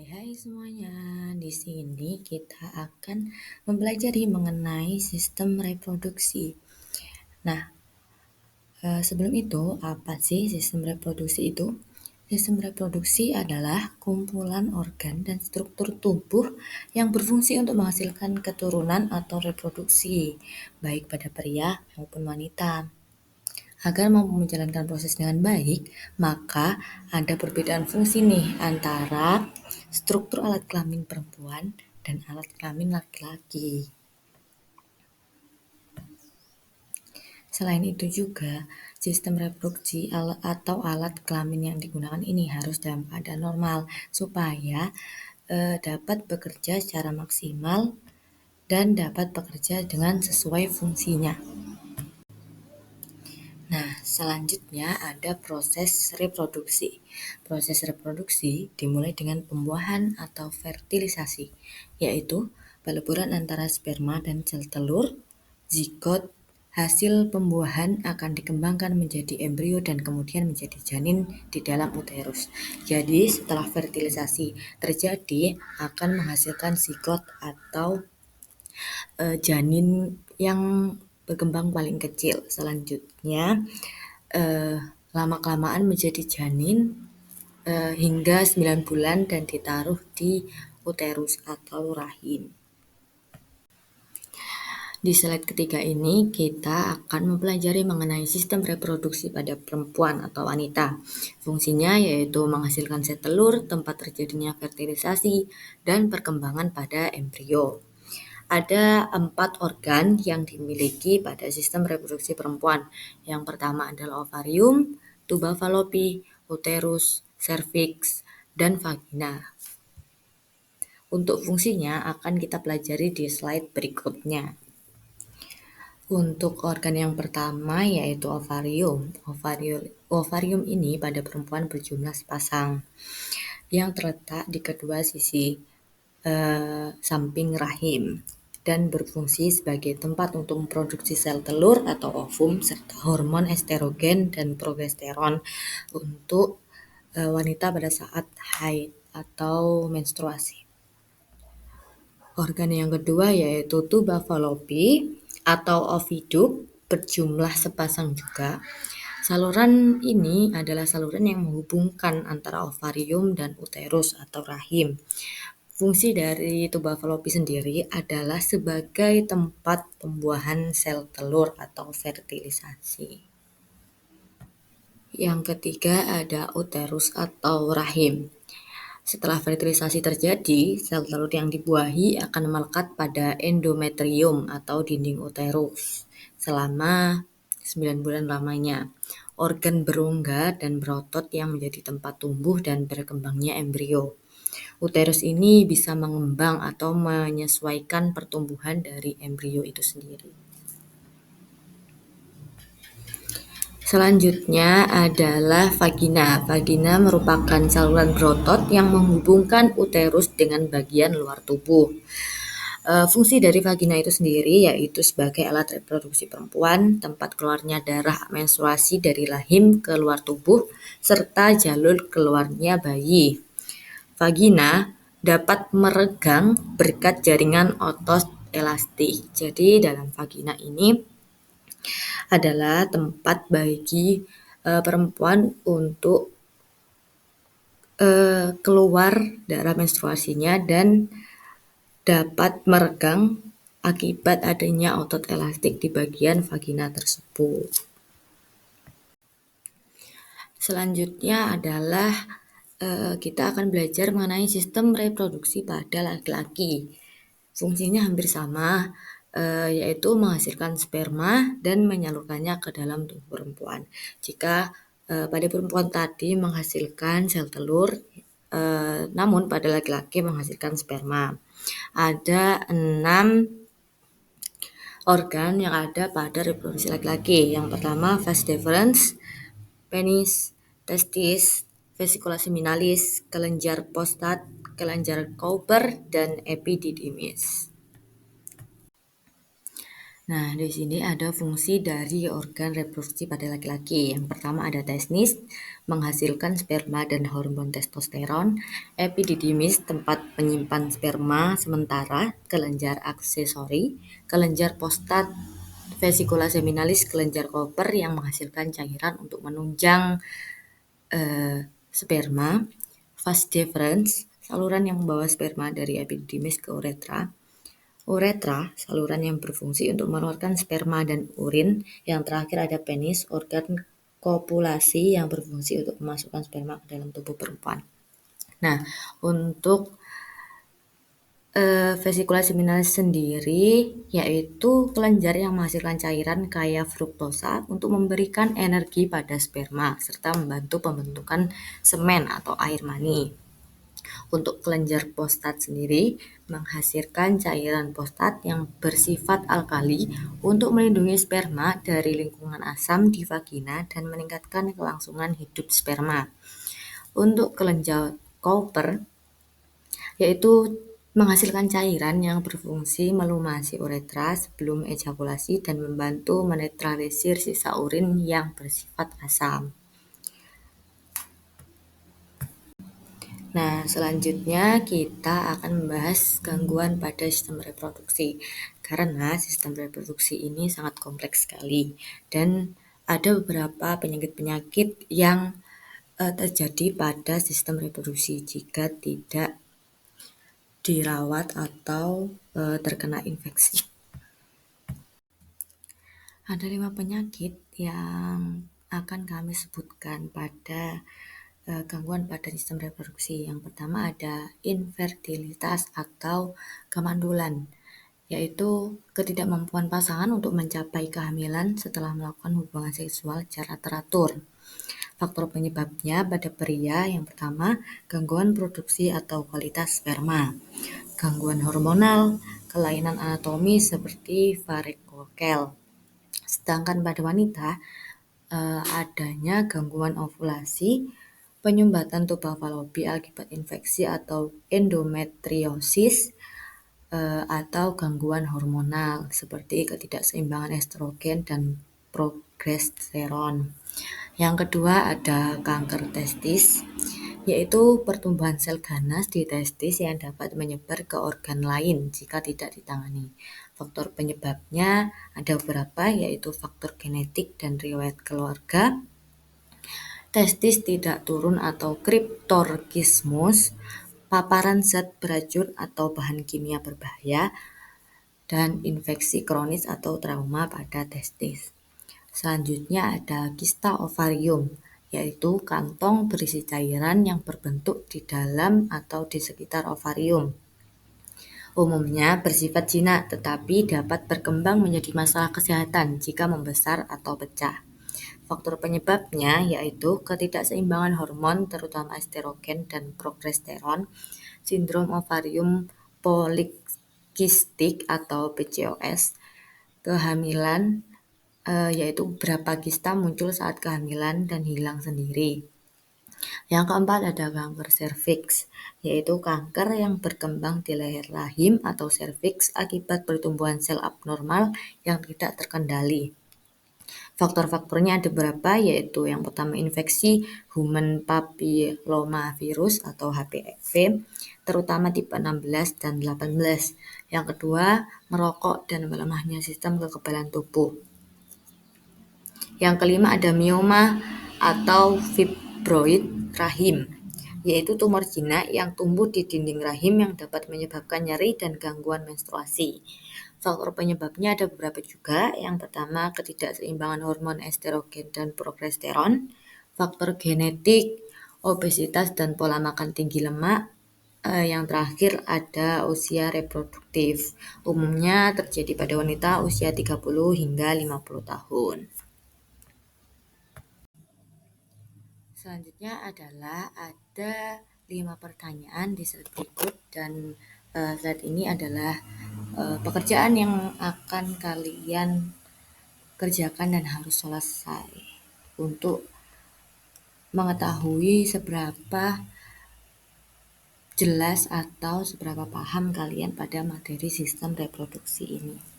Hai semuanya. Di sini kita akan mempelajari mengenai sistem reproduksi. Nah, sebelum itu, apa sih sistem reproduksi itu? Sistem reproduksi adalah kumpulan organ dan struktur tubuh yang berfungsi untuk menghasilkan keturunan atau reproduksi, baik pada pria maupun wanita. Agar mampu menjalankan proses dengan baik, maka ada perbedaan fungsi nih antara struktur alat kelamin perempuan dan alat kelamin laki-laki. Selain itu juga, sistem reproduksi atau alat kelamin yang digunakan ini harus dalam keadaan normal supaya dapat bekerja secara maksimal dan dapat bekerja dengan sesuai fungsinya. Nah, selanjutnya ada proses reproduksi. Proses reproduksi dimulai dengan pembuahan atau fertilisasi, yaitu peleburan antara sperma dan sel telur. Zigot hasil pembuahan akan dikembangkan menjadi embrio dan kemudian menjadi janin di dalam uterus. Jadi, setelah fertilisasi terjadi akan menghasilkan zigot atau janin yang berkembang paling kecil. Selanjutnya lama-kelamaan menjadi janin hingga 9 bulan dan ditaruh di uterus atau rahim. Di slide ketiga ini kita akan mempelajari mengenai sistem reproduksi pada perempuan atau wanita. Fungsinya yaitu menghasilkan sel telur, tempat terjadinya fertilisasi, dan perkembangan pada embrio. Ada 4 organ yang dimiliki pada sistem reproduksi perempuan. Yang pertama adalah ovarium, tuba fallopi, uterus, serviks, dan vagina. Untuk fungsinya akan kita pelajari di slide berikutnya. Untuk organ yang pertama yaitu ovarium. Ovarium ini pada perempuan berjumlah sepasang yang terletak di kedua sisi samping rahim dan berfungsi sebagai tempat untuk memproduksi sel telur atau ovum serta hormon estrogen dan progesteron untuk wanita pada saat haid atau menstruasi. Organ yang kedua yaitu tuba fallopi atau oviduct berjumlah sepasang juga. Saluran ini adalah saluran yang menghubungkan antara ovarium dan uterus atau rahim. Fungsi dari tuba fallopi sendiri adalah sebagai tempat pembuahan sel telur atau fertilisasi. Yang ketiga ada uterus atau rahim. Setelah fertilisasi terjadi, sel telur yang dibuahi akan melekat pada endometrium atau dinding uterus selama 9 bulan lamanya. Organ berongga dan berotot yang menjadi tempat tumbuh dan berkembangnya embrio. Uterus ini bisa mengembang atau menyesuaikan pertumbuhan dari embrio itu sendiri. Selanjutnya adalah vagina. Vagina merupakan saluran berotot yang menghubungkan uterus dengan bagian luar tubuh. Fungsi dari vagina itu sendiri yaitu sebagai alat reproduksi perempuan, tempat keluarnya darah menstruasi dari rahim ke luar tubuh, serta jalur keluarnya bayi. Vagina dapat meregang berkat jaringan otot elastik. Jadi dalam vagina ini adalah tempat bagi perempuan untuk keluar darah menstruasinya dan dapat meregang akibat adanya otot elastik di bagian vagina tersebut. Selanjutnya adalah kita akan belajar mengenai sistem reproduksi pada laki-laki. Fungsinya hampir sama, yaitu menghasilkan sperma dan menyalurkannya ke dalam tubuh perempuan. Jika pada perempuan tadi menghasilkan sel telur, namun pada laki-laki menghasilkan sperma. Ada 6 organ yang ada pada reproduksi laki-laki. Yang pertama vas deferens, penis, testis, vesicula seminalis, kelenjar prostat, kelenjar Cowper, dan epididymis. Nah, di sini ada fungsi dari organ reproduksi pada laki-laki. Yang pertama ada testis, menghasilkan sperma dan hormon testosteron. Epididymis, tempat penyimpan sperma sementara. Kelenjar aksesori, kelenjar prostat. Vesikula seminalis, kelenjar koper yang menghasilkan cairan untuk menunjang sperma. Vas deferens, saluran yang membawa sperma dari epididymis ke uretra. Uretra, saluran yang berfungsi untuk mengeluarkan sperma dan urin. Yang terakhir ada penis, organ kopulasi yang berfungsi untuk memasukkan sperma ke dalam tubuh perempuan. Nah, untuk vesikula seminalis sendiri yaitu kelenjar yang menghasilkan cairan kaya fruktosa untuk memberikan energi pada sperma serta membantu pembentukan semen atau air mani. Untuk kelenjar prostat sendiri menghasilkan cairan prostat yang bersifat alkali untuk melindungi sperma dari lingkungan asam di vagina dan meningkatkan kelangsungan hidup sperma. Untuk kelenjar Cowper yaitu menghasilkan cairan yang berfungsi melumasi uretra sebelum ejakulasi dan membantu menetralisir sisa urin yang bersifat asam. Nah, selanjutnya kita akan membahas gangguan pada sistem reproduksi. Karena sistem reproduksi ini sangat kompleks sekali dan ada beberapa penyakit-penyakit yang terjadi pada sistem reproduksi jika tidak dirawat atau terkena infeksi. Ada 5 penyakit yang akan kami sebutkan pada gangguan pada sistem reproduksi. Yang pertama ada infertilitas atau kemandulan, yaitu ketidakmampuan pasangan untuk mencapai kehamilan setelah melakukan hubungan seksual secara teratur. Faktor penyebabnya pada pria yang pertama gangguan produksi atau kualitas sperma, gangguan hormonal, kelainan anatomi seperti varikokel. Sedangkan pada wanita adanya gangguan ovulasi, penyumbatan tubal falopi akibat infeksi atau endometriosis, atau gangguan hormonal seperti ketidakseimbangan estrogen dan progesteron. Yang kedua ada kanker testis, yaitu pertumbuhan sel ganas di testis yang dapat menyebar ke organ lain jika tidak ditangani. Faktor penyebabnya ada beberapa, yaitu faktor genetik dan riwayat keluarga, testis tidak turun atau kriptorkismus, paparan zat beracun atau bahan kimia berbahaya, dan infeksi kronis atau trauma pada testis. Selanjutnya ada kista ovarium, yaitu kantong berisi cairan yang berbentuk di dalam atau di sekitar ovarium. Umumnya bersifat jinak tetapi dapat berkembang menjadi masalah kesehatan jika membesar atau pecah. Faktor penyebabnya yaitu ketidakseimbangan hormon terutama estrogen dan progesteron, sindrom ovarium polikistik atau PCOS, kehamilan yaitu beberapa kista muncul saat kehamilan dan hilang sendiri. Yang keempat ada kanker serviks, yaitu kanker yang berkembang di leher rahim atau serviks akibat pertumbuhan sel abnormal yang tidak terkendali. Faktor-faktornya ada beberapa, yaitu yang pertama infeksi human papillomavirus atau HPV, terutama tipe 16 dan 18. Yang kedua, merokok dan melemahnya sistem kekebalan tubuh. Yang kelima ada mioma atau fibroid rahim, yaitu tumor jinak yang tumbuh di dinding rahim yang dapat menyebabkan nyeri dan gangguan menstruasi. Faktor penyebabnya ada beberapa juga. Yang pertama ketidakseimbangan hormon estrogen dan progesteron, faktor genetik, obesitas dan pola makan tinggi lemak. Yang terakhir ada usia reproduktif. Umumnya terjadi pada wanita usia 30 hingga 50 tahun. Selanjutnya adalah ada 5 pertanyaan di slide berikut dan slide ini adalah pekerjaan yang akan kalian kerjakan dan harus selesai untuk mengetahui seberapa jelas atau seberapa paham kalian pada materi sistem reproduksi ini.